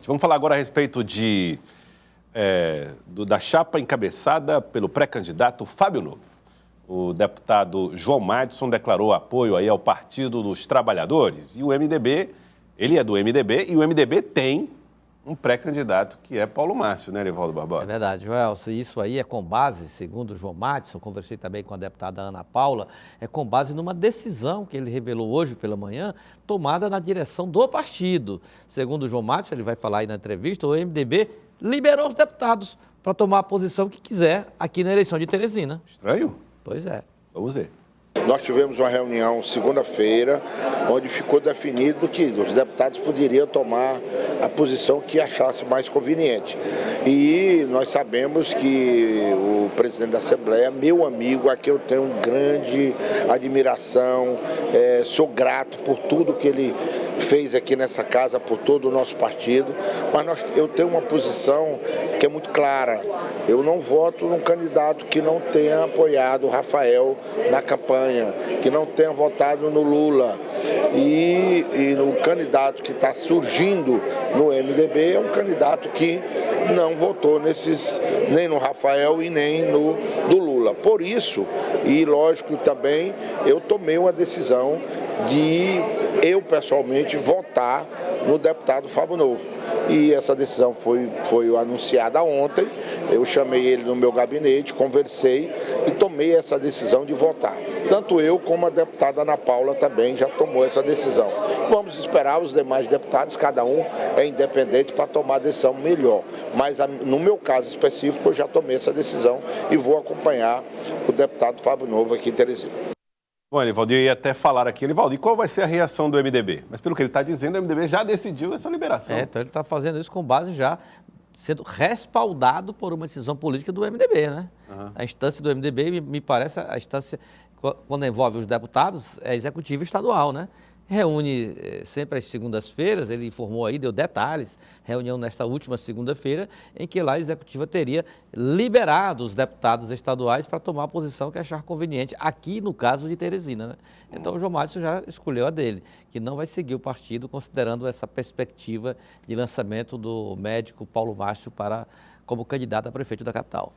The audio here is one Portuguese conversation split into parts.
Vamos falar agora a respeito da chapa encabeçada pelo pré-candidato Fábio Novo. O deputado João Madison declarou apoio aí ao Partido dos Trabalhadores e o MDB, ele é do MDB e o MDB tem um pré-candidato que é Paulo Márcio, né, Erivaldo Barbosa? É verdade, Joelson. Isso aí é com base, segundo o João Madison, conversei também com a deputada Ana Paula, é com base numa decisão que ele revelou hoje pela manhã, tomada na direção do partido. Segundo o João Madison, ele vai falar aí na entrevista, o MDB liberou os deputados para tomar a posição que quiser aqui na eleição de Teresina. Estranho? Pois é. Vamos ver. Nós tivemos uma reunião segunda-feira, onde ficou definido que os deputados poderiam tomar a posição que achasse mais conveniente. E nós sabemos que o presidente da Assembleia, meu amigo, a quem eu tenho grande admiração, sou grato por tudo que ele fez aqui nessa casa, por todo o nosso partido, mas eu tenho uma posição que é muito clara. Eu não voto num candidato que não tenha apoiado o Rafael na campanha, que não tenha votado no Lula. E o candidato que está surgindo no MDB é um candidato que não votou nem no Rafael e nem no do Lula. Por isso, e lógico também, eu tomei uma decisão de eu pessoalmente votar no deputado Fábio Novo. E essa decisão foi anunciada ontem, eu chamei ele no meu gabinete, conversei e tomei essa decisão de votar. Tanto eu como a deputada Ana Paula também já tomou essa decisão. Vamos esperar os demais deputados, cada um é independente para tomar a decisão melhor. Mas no meu caso específico eu já tomei essa decisão e vou acompanhar o deputado Fábio Novo aqui em Teresina. Bom, Erivaldo, eu ia até falar aqui, Erivaldo, e qual vai ser a reação do MDB? Mas pelo que ele está dizendo, o MDB já decidiu essa liberação. Então ele está fazendo isso com base já sendo respaldado por uma decisão política do MDB, né? Uhum. A instância do MDB, me parece, a instância, quando envolve os deputados, é executiva estadual, né? Reúne sempre às segundas-feiras, ele informou aí, deu detalhes, reunião nesta última segunda-feira, em que lá a executiva teria liberado os deputados estaduais para tomar a posição que achar conveniente, aqui no caso de Teresina, né? Então o João Madison já escolheu a dele, que não vai seguir o partido, considerando essa perspectiva de lançamento do médico Paulo Márcio como candidato a prefeito da capital.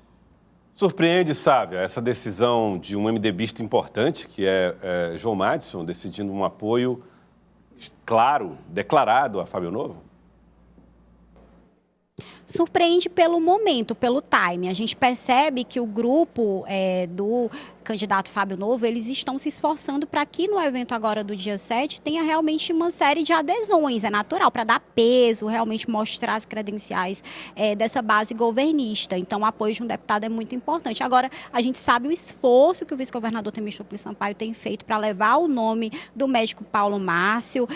Surpreende, Sávia, essa decisão de um MDBista importante, que é João Madison, decidindo um apoio claro, declarado a Fábio Novo? Surpreende pelo momento, pelo time. A gente percebe que o grupo do candidato Fábio Novo, eles estão se esforçando para que no evento agora do dia 7 tenha realmente uma série de adesões, é natural, para dar peso, realmente mostrar as credenciais dessa base governista. Então, o apoio de um deputado é muito importante. Agora, a gente sabe o esforço que o vice-governador Temístocles Sampaio tem feito para levar o nome do médico Paulo Márcio,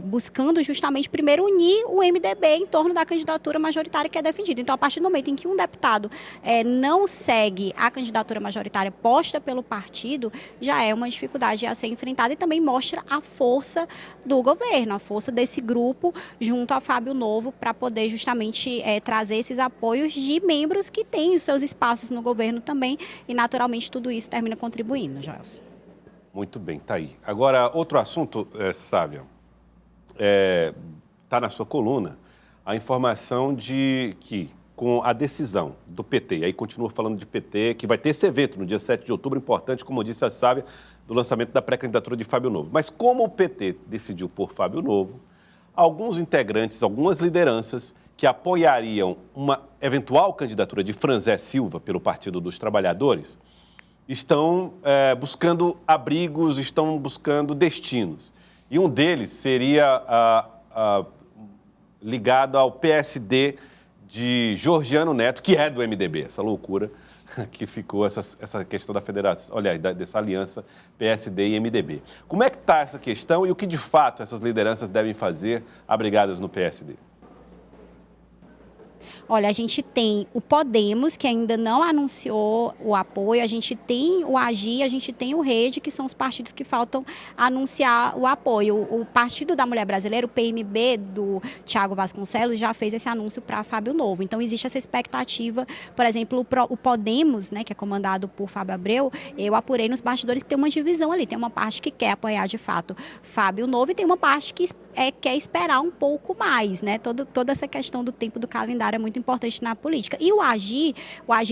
buscando justamente, primeiro, unir o MDB em torno da candidatura majoritária que é defendida. Então, a partir do momento em que um deputado não segue a candidatura majoritária posta pelo partido, já é uma dificuldade a ser enfrentada e também mostra a força do governo, a força desse grupo junto a Fábio Novo para poder justamente trazer esses apoios de membros que têm os seus espaços no governo também e naturalmente tudo isso termina contribuindo, Joelson. Muito bem, tá aí. Agora, outro assunto, Sávia, está na sua coluna a informação de que com a decisão do PT, e aí continua falando de PT, que vai ter esse evento no dia 7 de outubro, importante, como disse a Sávia, do lançamento da pré-candidatura de Fábio Novo. Mas como o PT decidiu por Fábio Novo, alguns integrantes, algumas lideranças que apoiariam uma eventual candidatura de Franzé Silva pelo Partido dos Trabalhadores estão buscando abrigos, estão buscando destinos. E um deles seria ligado ao PSD de Georgiano Neto, que é do MDB, essa loucura que ficou essa questão da federação, olha, dessa aliança PSD e MDB. Como é que está essa questão e o que de fato essas lideranças devem fazer abrigadas no PSD? Olha, a gente tem o Podemos, que ainda não anunciou o apoio, a gente tem o AGI, a gente tem o Rede, que são os partidos que faltam anunciar o apoio. O Partido da Mulher Brasileira, o PMB do Tiago Vasconcelos, já fez esse anúncio para Fábio Novo. Então, existe essa expectativa, por exemplo, o Podemos, né, que é comandado por Fábio Abreu, eu apurei nos bastidores que tem uma divisão ali, tem uma parte que quer apoiar de fato Fábio Novo e tem uma parte que quer esperar um pouco mais, né? Toda essa questão do tempo do calendário é muito importante na política. E o AGI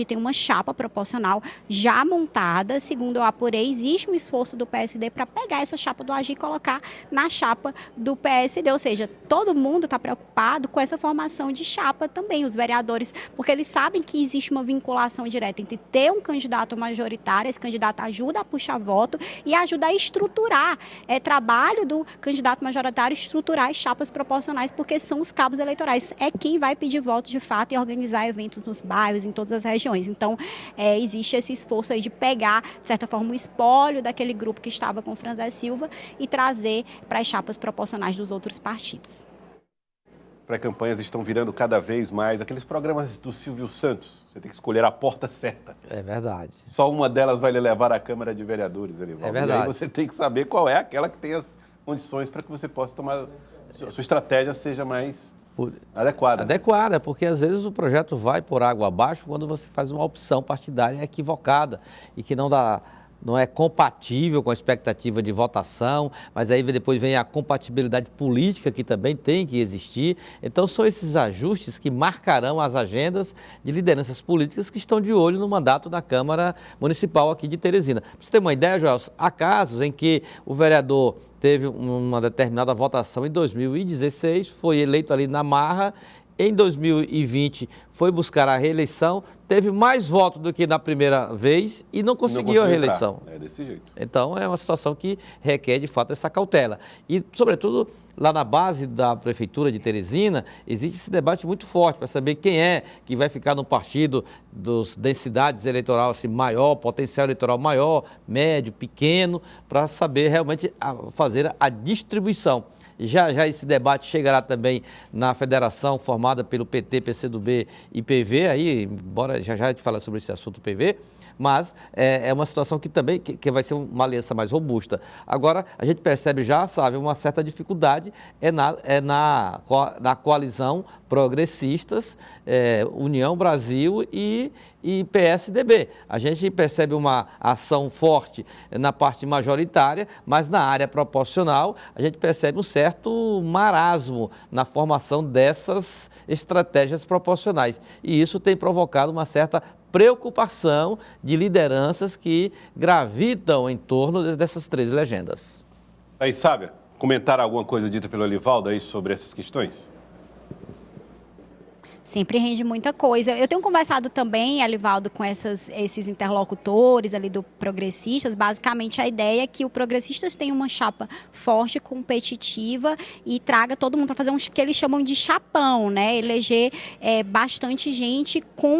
tem uma chapa proporcional já montada, segundo eu apurei, existe um esforço do PSD para pegar essa chapa do AGI e colocar na chapa do PSD, ou seja, todo mundo está preocupado com essa formação de chapa também, os vereadores, porque eles sabem que existe uma vinculação direta entre ter um candidato majoritário, esse candidato ajuda a puxar voto e ajuda a estruturar, trabalho do candidato majoritário, estruturar as chapas proporcionais, porque são os cabos eleitorais, é quem vai pedir voto de fato e organizar eventos nos bairros, em todas as regiões. Então, existe esse esforço aí de pegar, de certa forma, o espólio daquele grupo que estava com o Franzé Silva e trazer para as chapas proporcionais dos outros partidos. Pré-campanhas estão virando cada vez mais aqueles programas do Silvio Santos. Você tem que escolher a porta certa. É verdade. Só uma delas vai lhe levar à Câmara de Vereadores, Elivaldo. É verdade. E aí você tem que saber qual é aquela que tem as condições para que você possa tomar... A sua estratégia seja mais adequada. Adequada, porque às vezes o projeto vai por água abaixo quando você faz uma opção partidária equivocada e que não é compatível com a expectativa de votação, mas aí depois vem a compatibilidade política que também tem que existir. Então são esses ajustes que marcarão as agendas de lideranças políticas que estão de olho no mandato da Câmara Municipal aqui de Teresina. Para você ter uma ideia, Joelson, há casos em que o vereador teve uma determinada votação em 2016, foi eleito ali na marra. Em 2020, foi buscar a reeleição, teve mais votos do que na primeira vez e não conseguiu a reeleição. É desse jeito. Então, é uma situação que requer, de fato, essa cautela. E, sobretudo, lá na base da Prefeitura de Teresina, existe esse debate muito forte para saber quem é que vai ficar no partido das densidades eleitoral assim, maior, potencial eleitoral maior, médio, pequeno, para saber realmente fazer a distribuição. Já esse debate chegará também na federação formada pelo PT, PCdoB e PV, aí, embora já a gente fale sobre esse assunto PV, mas é uma situação que também que vai ser uma aliança mais robusta. Agora, a gente percebe já, sabe, uma certa dificuldade na coalizão progressistas, União Brasil e PSDB. A gente percebe uma ação forte na parte majoritária, mas na área proporcional a gente percebe um certo marasmo na formação dessas estratégias proporcionais. E isso tem provocado uma certa preocupação de lideranças que gravitam em torno dessas três legendas. Aí, Sábia, comentar alguma coisa dita pelo Elivaldo aí sobre essas questões? Sempre rende muita coisa. Eu tenho conversado também, Elivaldo, com esses interlocutores ali do Progressistas. Basicamente, a ideia é que o Progressistas tenha uma chapa forte, competitiva e traga todo mundo para fazer que eles chamam de chapão, né? Eleger bastante gente com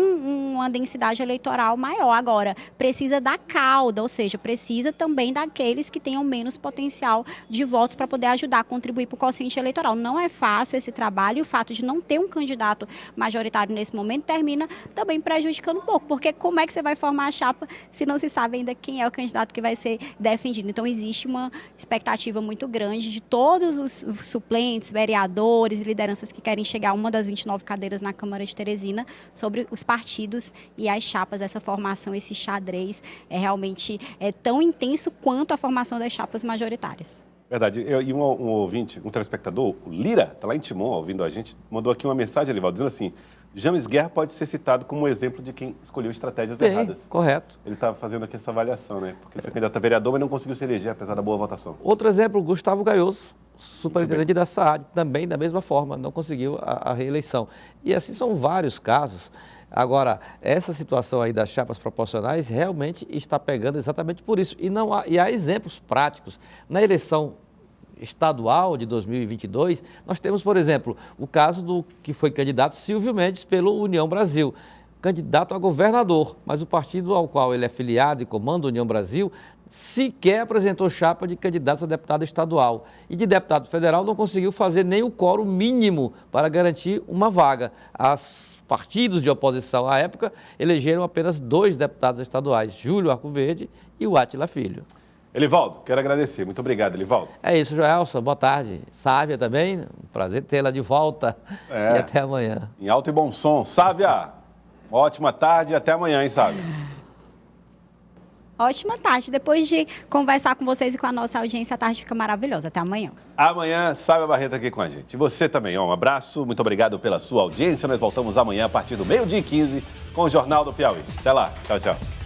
uma densidade eleitoral maior. Agora, precisa da cauda, ou seja, precisa também daqueles que tenham menos potencial de votos para poder ajudar a contribuir para o quociente eleitoral. Não é fácil esse trabalho e o fato de não ter um candidato majoritário nesse momento termina também prejudicando um pouco, porque como é que você vai formar a chapa se não se sabe ainda quem é o candidato que vai ser defendido? Então existe uma expectativa muito grande de todos os suplentes, vereadores e lideranças que querem chegar a uma das 29 cadeiras na Câmara de Teresina sobre os partidos e as chapas. Essa formação, esse xadrez realmente tão intenso quanto a formação das chapas majoritárias. Verdade. E um ouvinte, um telespectador, o Lira, está lá em Timon, ouvindo a gente, mandou aqui uma mensagem, Elivaldo, dizendo assim: James Guerra pode ser citado como exemplo de quem escolheu estratégias erradas. Correto. Ele está fazendo aqui essa avaliação, né? Porque ele foi candidato a vereador, mas não conseguiu se eleger, apesar da boa votação. Outro exemplo, Gustavo Gaioso, superintendente da SAAD, também da mesma forma, não conseguiu a reeleição. E assim são vários casos. Agora, essa situação aí das chapas proporcionais realmente está pegando exatamente por isso. E há exemplos práticos. Na eleição estadual de 2022, nós temos, por exemplo, o caso do que foi candidato Silvio Mendes pelo União Brasil, candidato a governador, mas o partido ao qual ele é filiado e comanda a União Brasil sequer apresentou chapa de candidato a deputado estadual. E de deputado federal não conseguiu fazer nem o quórum mínimo para garantir uma vaga. Os partidos de oposição à época elegeram apenas 2 deputados estaduais, Júlio Arcoverde e o Átila Filho. Elivaldo, quero agradecer. Muito obrigado, Elivaldo. É isso, Joelson. Boa tarde. Sávia também, um prazer tê-la de volta. E até amanhã. Em alto e bom som. Sávia, ótima tarde e até amanhã, hein, Sávia? ótima tarde. Depois de conversar com vocês e com a nossa audiência, a tarde fica maravilhosa. Até amanhã. Amanhã, Sábia Barreto aqui com a gente. E você também, ó, um abraço, muito obrigado pela sua audiência. Nós voltamos amanhã a partir do 12h15 com o Jornal do Piauí. Até lá, tchau, tchau.